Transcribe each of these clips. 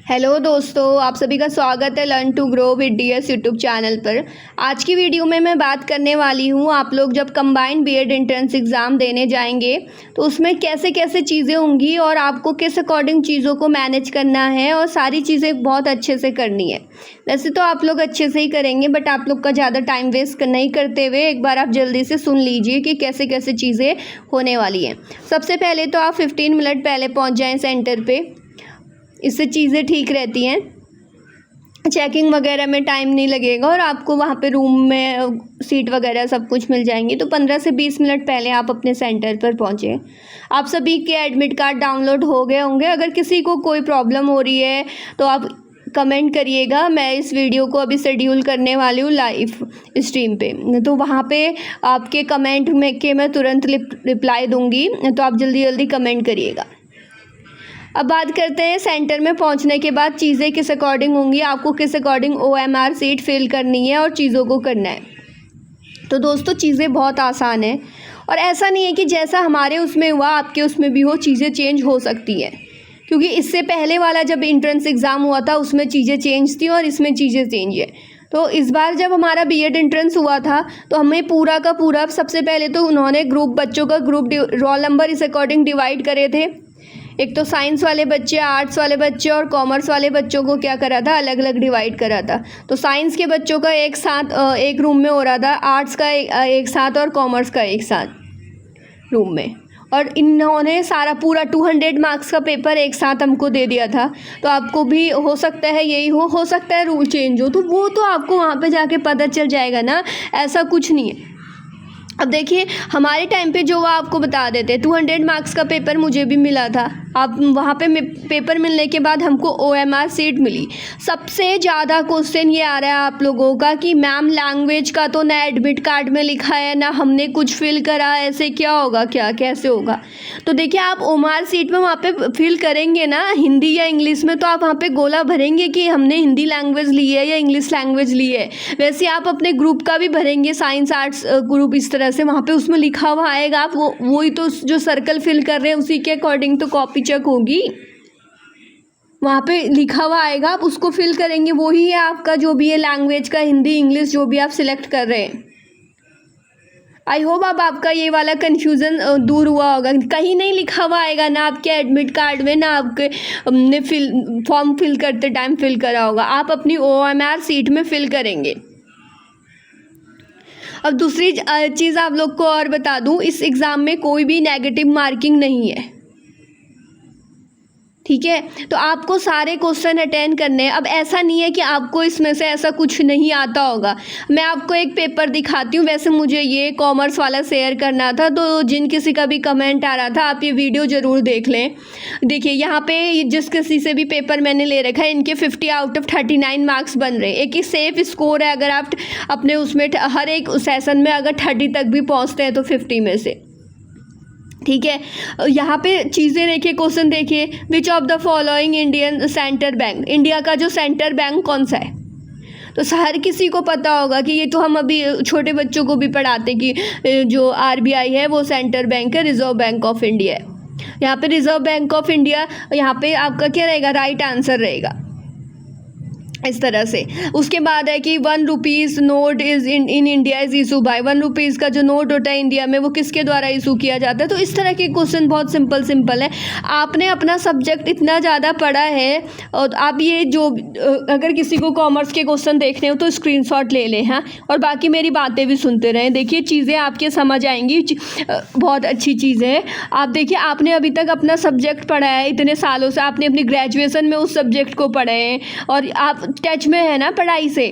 Hello दोस्तों, आप सभी का स्वागत है learn to grow with DS YouTube channel पर। आज की वीडियो में मैं बात करने वाली हूँ, आप लोग जब कंबाइंड बीएड एंट्रेंस एग्ज़ाम देने जाएंगे तो उसमें कैसे कैसे चीज़ें होंगी और आपको किस अकॉर्डिंग चीज़ों को मैनेज करना है और सारी चीज़ें बहुत अच्छे से करनी है। वैसे तो आप लोग अच्छे से ही करेंगे, बट आप लोग का ज़्यादा टाइम वेस्ट नहीं करते हुए एक बार आप जल्दी से सुन लीजिए कि कैसे कैसे चीज़ें होने वाली हैं। सबसे पहले तो आप 15 मिनट पहले पहुँच जाएँ सेंटर पर, इससे चीज़ें ठीक रहती हैं। चेकिंग वगैरह में टाइम नहीं लगेगा और आपको वहाँ पे रूम में सीट वगैरह सब कुछ मिल जाएंगी। तो 15 से 20 मिनट पहले आप अपने सेंटर पर पहुँचें। आप सभी के एडमिट कार्ड डाउनलोड हो गए होंगे। अगर किसी को कोई प्रॉब्लम हो रही है तो आप कमेंट करिएगा। मैं इस वीडियो को अभी शेड्यूल करने वाली हूँ लाइव स्ट्रीम पे, तो वहाँ पे आपके कमेंट में के मैं तुरंत रिप्लाई दूँगी, तो आप जल्दी जल्दी कमेंट करिएगा। अब बात करते हैं सेंटर में पहुंचने के बाद चीज़ें किस अकॉर्डिंग होंगी, आपको किस अकॉर्डिंग OMR सीट फिल करनी है और चीज़ों को करना है। तो दोस्तों चीज़ें बहुत आसान है और ऐसा नहीं है कि जैसा हमारे उसमें हुआ आपके उसमें भी हो, चीज़ें चेंज हो सकती हैं। क्योंकि इससे पहले वाला जब एंट्रेंस एग्ज़ाम हुआ था उसमें चीज़ें चेंज थी और इसमें चीज़ें चेंज है। तो इस बार जब हमारा बीएड एंट्रेंस हुआ था तो हमें पूरा का पूरा सबसे पहले तो उन्होंने बच्चों का ग्रुप रोल नंबर इस अकॉर्डिंग डिवाइड करे थे। एक तो साइंस वाले बच्चे, आर्ट्स वाले बच्चे और कॉमर्स वाले बच्चों को क्या करा था, अलग अलग डिवाइड करा था। तो साइंस के बच्चों का एक साथ एक रूम में हो रहा था, आर्ट्स का एक साथ और कॉमर्स का एक साथ रूम में। और इन्होंने सारा पूरा 200 मार्क्स का पेपर एक साथ हमको दे दिया था। तो आपको भी हो सकता है यही हो सकता है रूल चेंज हो, तो वो तो आपको वहाँ पे जाके पता चल जाएगा ना, ऐसा कुछ नहीं है। अब देखिए हमारे टाइम पे जो वो आपको बता देते, 200 मार्क्स का पेपर मुझे भी मिला था। आप वहाँ पे पेपर मिलने के बाद हमको OMR सीट मिली। सबसे ज़्यादा क्वेश्चन ये आ रहा है आप लोगों का कि मैम लैंग्वेज का तो ना एडमिट कार्ड में लिखा है ना हमने कुछ फिल करा, ऐसे क्या होगा, क्या कैसे होगा। तो देखिए आप OMR सीट में वहाँ पे फिल करेंगे ना हिंदी या इंग्लिश में, तो आप वहाँ पे गोला भरेंगे कि हमने हिंदी लैंग्वेज ली है या इंग्लिश लैंग्वेज ली है। वैसे आप अपने ग्रुप का भी भरेंगे, साइंस आर्ट्स ग्रुप, इस तरह से वहाँ पे उसमें लिखा हुआ आएगा। आप वही तो जो सर्कल फिल कर रहे हैं उसी के अकॉर्डिंग तो कॉपी चेक होगी, वहाँ पे लिखा हुआ आएगा, आप उसको फिल करेंगे। वही है आपका जो भी है लैंग्वेज का, हिंदी इंग्लिश जो भी आप सिलेक्ट कर रहे हैं। आई होप अब आपका ये वाला कन्फ्यूज़न दूर हुआ होगा। कहीं नहीं लिखा हुआ आएगा ना आपके एडमिट कार्ड में, ना आपके ने फॉर्म फिल करते टाइम फिल करा होगा। आप अपनी OMR सीट में फिल करेंगे। अब दूसरी चीज़ आप लोग को और बता दूं, इस एग्ज़ाम में कोई भी नेगेटिव मार्किंग नहीं है, ठीक है। तो आपको सारे क्वेश्चन अटेंड करने हैं। अब ऐसा नहीं है कि आपको इसमें से ऐसा कुछ नहीं आता होगा। मैं आपको एक पेपर दिखाती हूँ। वैसे मुझे ये कॉमर्स वाला शेयर करना था, तो जिन किसी का भी कमेंट आ रहा था आप ये वीडियो ज़रूर देख लें। देखिए यहाँ पे जिस किसी से भी पेपर मैंने ले रखा है, इनके 50 आउट ऑफ 39 मार्क्स बन रहे हैं। एक ही सेफ स्कोर है। अगर आप अपने उसमें हर एक सेशन में अगर 30 तक भी पहुँचते हैं तो 50 में से, ठीक है। यहाँ पे चीज़ें देखिए, क्वेश्चन देखिए, which of the following Indian central bank, India का जो सेंट्रल बैंक कौन सा है। तो हर किसी को पता होगा कि ये तो हम अभी छोटे बच्चों को भी पढ़ाते कि जो RBI है वो सेंट्रल बैंक है, रिजर्व बैंक ऑफ इंडिया है। यहाँ पे रिजर्व बैंक ऑफ इंडिया, यहाँ पे आपका क्या रहेगा, राइट आंसर रहेगा इस तरह से। उसके बाद है कि 1 rupees note is in India is issue bye, 1 rupees का जो नोट होता है इंडिया में वो किसके द्वारा इशू किया जाता है। तो इस तरह के क्वेश्चन बहुत सिंपल है। आपने अपना सब्जेक्ट इतना ज़्यादा पढ़ा है और आप ये जो अगर किसी को कॉमर्स के क्वेश्चन देखने हो तो स्क्रीनशॉट ले लें, हाँ, और बाकी मेरी बातें भी सुनते रहें। देखिए चीज़ें आपके समझ आएंगी, बहुत अच्छी चीज़ है। आप देखिए आपने अभी तक अपना सब्जेक्ट पढ़ा है, इतने सालों से आपने अपनी ग्रेजुएशन में उस सब्जेक्ट को पढ़े हैं और आप टच में है ना पढ़ाई से,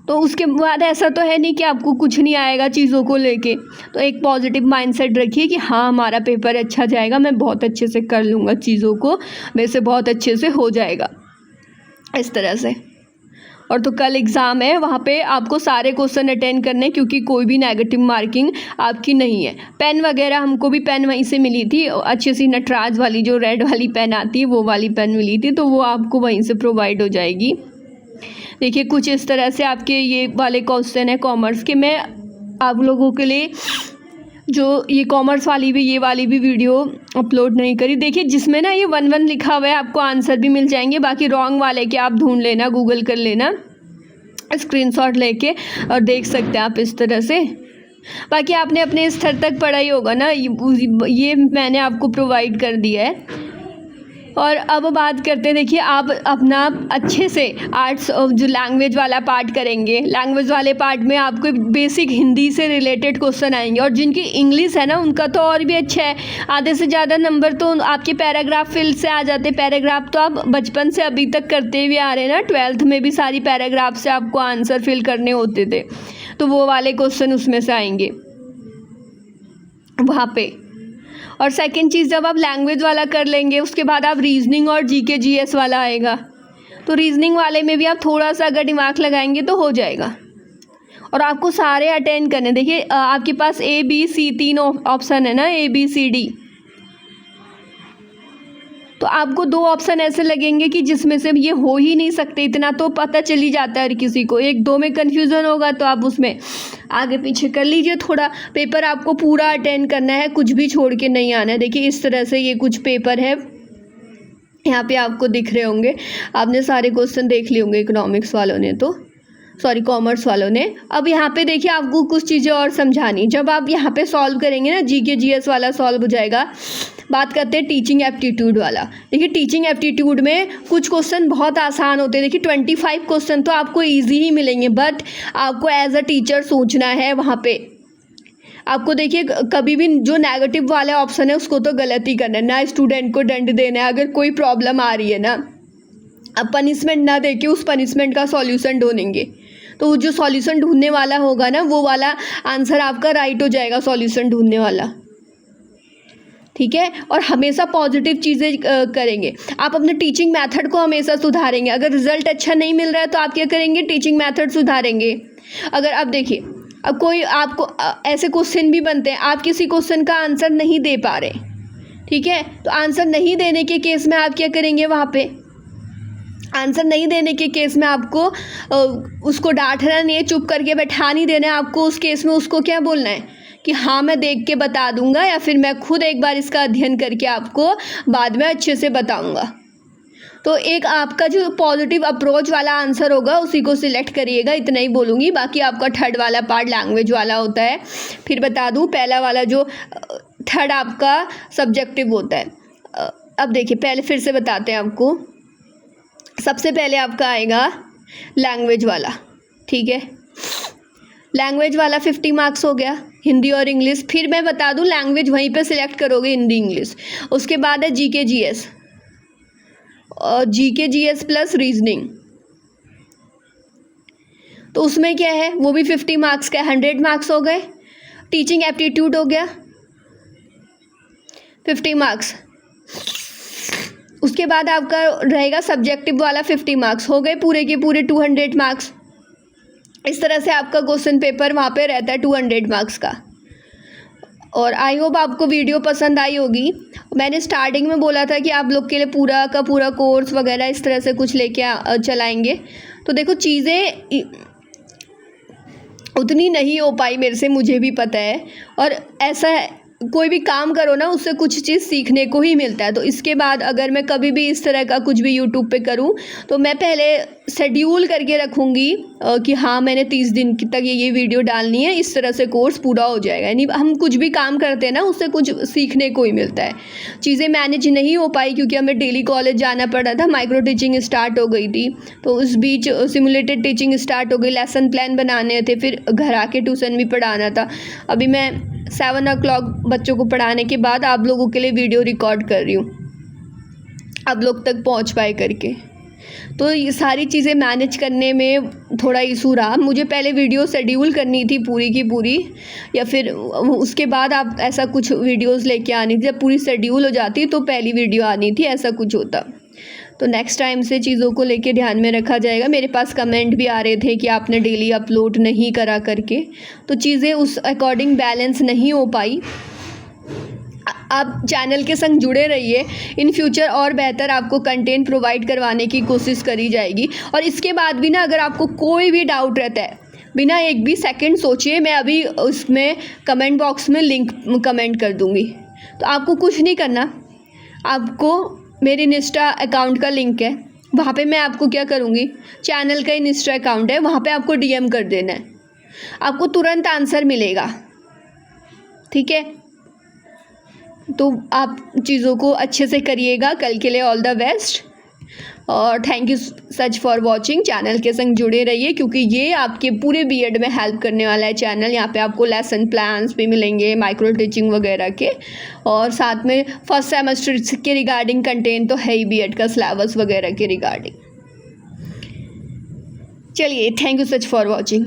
तो उसके बाद ऐसा तो है नहीं कि आपको कुछ नहीं आएगा चीज़ों को लेके। तो एक पॉजिटिव माइंडसेट रखिए कि हाँ हमारा पेपर अच्छा जाएगा, मैं बहुत अच्छे से कर लूँगा चीज़ों को, वैसे बहुत अच्छे से हो जाएगा इस तरह से। और तो कल एग्ज़ाम है, वहाँ पे आपको सारे क्वेश्चन अटेंड करने, क्योंकि कोई भी नेगेटिव मार्किंग आपकी नहीं है। पेन वगैरह हमको भी पेन वहीं से मिली थी, अच्छी सी नटराज वाली जो रेड वाली पेन आती है वो वाली पेन मिली थी, तो वो आपको वहीं से प्रोवाइड हो जाएगी। देखिए कुछ इस तरह से आपके ये वाले क्वेश्चन है कॉमर्स के। मैं आप लोगों के लिए जो ये कॉमर्स वाली भी, ये वाली भी वीडियो अपलोड नहीं करी। देखिए जिसमें ना ये 1-1 लिखा हुआ है आपको आंसर भी मिल जाएंगे, बाकी रॉन्ग वाले के आप ढूंढ लेना, गूगल कर लेना स्क्रीनशॉट लेके, और देख सकते हैं आप इस तरह से। बाकी आपने अपने स्तर तक पढ़ा ही होगा ना, ये मैंने आपको प्रोवाइड कर दिया है। और अब बात करते हैं, देखिए आप अपना अच्छे से आर्ट्स जो लैंग्वेज वाला पार्ट करेंगे, लैंग्वेज वाले पार्ट में आपको बेसिक हिंदी से रिलेटेड क्वेश्चन आएंगे, और जिनकी इंग्लिश है ना उनका तो और भी अच्छा है, आधे से ज़्यादा नंबर तो आपके पैराग्राफ फिल से आ जाते। पैराग्राफ तो आप बचपन से अभी तक करते हुए आ रहे हैं ना, 12th में भी सारी पैराग्राफ से आपको आंसर फिल करने होते थे, तो वो वाले क्वेश्चन उसमें से आएंगे वहाँ पे। और सेकंड चीज़, जब आप लैंग्वेज वाला कर लेंगे उसके बाद आप रीजनिंग और जीके जीएस वाला आएगा, तो रीजनिंग वाले में भी आप थोड़ा सा अगर दिमाग लगाएंगे तो हो जाएगा। और आपको सारे अटेंड करने, देखिए आपके पास ABC 3 ऑप्शन है ना, ABCD, तो आपको 2 ऑप्शन ऐसे लगेंगे कि जिसमें से ये हो ही नहीं सकते, इतना तो पता चल ही जाता है हर किसी को। 1-2 में कन्फ्यूज़न होगा तो आप उसमें आगे पीछे कर लीजिए थोड़ा। पेपर आपको पूरा अटेंड करना है, कुछ भी छोड़ के नहीं आना है। देखिए इस तरह से ये कुछ पेपर है, यहाँ पे आपको दिख रहे होंगे, आपने सारे क्वेश्चन देख लिए होंगे इकोनॉमिक्स वालों ने, तो सॉरी कॉमर्स वालों ने। अब यहाँ पे देखिए आपको कुछ चीज़ें और समझानी, जब आप यहाँ पे सॉल्व करेंगे ना, जीके जीएस वाला सॉल्व हो जाएगा। बात करते हैं टीचिंग एप्टीट्यूड वाला। देखिए टीचिंग एप्टीट्यूड में कुछ क्वेश्चन बहुत आसान होते हैं। देखिए 25 क्वेश्चन तो आपको इजी ही मिलेंगे, बट आपको एज अ टीचर सोचना है वहाँ पे। आपको देखिए कभी भी जो नेगेटिव वाला ऑप्शन है उसको तो गलत ही करना है, ना स्टूडेंट को दंड देना है। अगर कोई प्रॉब्लम आ रही है ना, अब पनिशमेंट ना देके उस पनिशमेंट का सॉल्यूशन ढूंढेंगे, तो जो सॉल्यूशन ढूंढने वाला होगा ना वो वाला आंसर आपका राइट हो जाएगा, सॉल्यूशन ढूंढने वाला, ठीक है। और हमेशा पॉजिटिव चीज़ें करेंगे। आप अपने टीचिंग मेथड को हमेशा सुधारेंगे। अगर रिजल्ट अच्छा नहीं मिल रहा है तो आप क्या करेंगे, टीचिंग मेथड सुधारेंगे। अगर आप देखिए, अब कोई आपको ऐसे क्वेश्चन भी बनते हैं, आप किसी क्वेश्चन का आंसर नहीं दे पा रहे, ठीक है, तो आंसर नहीं देने के केस में आप क्या करेंगे, वहाँ पे आंसर नहीं देने के केस में आपको उसको डांटना नहीं है, चुप करके बैठा नहीं देना है। आपको उस केस में उसको क्या बोलना है कि हाँ मैं देख के बता दूंगा, या फिर मैं खुद एक बार इसका अध्ययन करके आपको बाद में अच्छे से बताऊंगा। तो एक आपका जो पॉजिटिव अप्रोच वाला आंसर होगा उसी को सिलेक्ट करिएगा, इतना ही बोलूँगी। बाकी आपका थर्ड वाला पार्ट लैंग्वेज वाला होता है। फिर बता दूँ, पहला वाला जो थर्ड आपका सब्जेक्टिव होता है। अब देखिए पहले फिर से बताते हैं आपको। सबसे पहले आपका आएगा लैंग्वेज वाला, ठीक है। लैंग्वेज वाला 50 मार्क्स हो गया, हिंदी और इंग्लिश। फिर मैं बता दूं लैंग्वेज वहीं पे सिलेक्ट करोगे, हिंदी इंग्लिश। उसके बाद है जीके जीएस, और जीके जीएस प्लस रीजनिंग, तो उसमें क्या है, वो भी 50 मार्क्स का, 100 मार्क्स हो गए। टीचिंग एप्टीट्यूड हो गया 50 मार्क्स। उसके बाद आपका रहेगा सब्जेक्टिव वाला 50 मार्क्स, हो गए पूरे के पूरे 200 मार्क्स। इस तरह से आपका क्वेश्चन पेपर वहाँ पे रहता है 200 मार्क्स का। और आई होप आपको वीडियो पसंद आई होगी। मैंने स्टार्टिंग में बोला था कि आप लोग के लिए पूरा का पूरा कोर्स वगैरह इस तरह से कुछ लेके चलाएंगे। तो देखो चीज़ें उतनी नहीं हो पाई मेरे से, मुझे भी पता है। और ऐसा है, कोई भी काम करो ना उससे कुछ चीज़ सीखने को ही मिलता है। तो इसके बाद अगर मैं कभी भी इस तरह का कुछ भी यूट्यूब पे करूँ तो मैं पहले शेड्यूल करके रखूँगी कि हाँ मैंने 30 दिन तक ये वीडियो डालनी है, इस तरह से कोर्स पूरा हो जाएगा। यानी हम कुछ भी काम करते हैं ना उससे कुछ सीखने को ही मिलता है। चीज़ें मैनेज नहीं हो पाई क्योंकि हमें डेली कॉलेज जाना पड़ा था, माइक्रो टीचिंग स्टार्ट हो गई थी, तो उस बीच सिमुलेटेड टीचिंग स्टार्ट हो गई, लेसन प्लान बनाने थे, फिर घर आके ट्यूशन भी पढ़ाना था। अभी मैं 7 o'clock बच्चों को पढ़ाने के बाद आप लोगों के लिए वीडियो रिकॉर्ड कर रही हूँ, आप लोग तक पहुँच पाए करके। तो ये सारी चीज़ें मैनेज करने में थोड़ा इशू रहा। मुझे पहले वीडियो शेड्यूल करनी थी पूरी की पूरी, या फिर उसके बाद आप ऐसा कुछ वीडियोस लेके आनी थी। जब पूरी शेड्यूल हो जाती तो पहली वीडियो आनी थी, ऐसा कुछ होता। तो नेक्स्ट टाइम से चीज़ों को लेके ध्यान में रखा जाएगा। मेरे पास कमेंट भी आ रहे थे कि आपने डेली अपलोड नहीं करा करके, तो चीज़ें उस अकॉर्डिंग बैलेंस नहीं हो पाई। आप चैनल के संग जुड़े रहिए, इन फ्यूचर और बेहतर आपको कंटेंट प्रोवाइड करवाने की कोशिश करी जाएगी। और इसके बाद भी ना अगर आपको कोई भी डाउट रहता है बिना एक भी सेकंड सोचे मैं अभी उसमें कमेंट बॉक्स में लिंक कमेंट कर दूँगी। तो आपको कुछ नहीं करना, आपको मेरे इंस्टा अकाउंट का लिंक है, वहाँ पे मैं आपको क्या करूँगी, चैनल का इंस्टा अकाउंट है, वहाँ पे आपको डीएम कर देना है, आपको तुरंत आंसर मिलेगा। ठीक है, तो आप चीज़ों को अच्छे से करिएगा। कल के लिए ऑल द बेस्ट और thank you such for watching. Channel के संग जुड़े रहिए क्योंकि ये आपके पूरे बीएड में हेल्प करने वाला है चैनल। यहाँ पे आपको लेसन प्लान्स भी मिलेंगे, माइक्रो टीचिंग वगैरह के, और साथ में फर्स्ट सेमेस्टर के रिगार्डिंग कंटेंट तो है ही, बीएड का सिलेबस वगैरह के रिगार्डिंग। चलिए, thank you such for watching.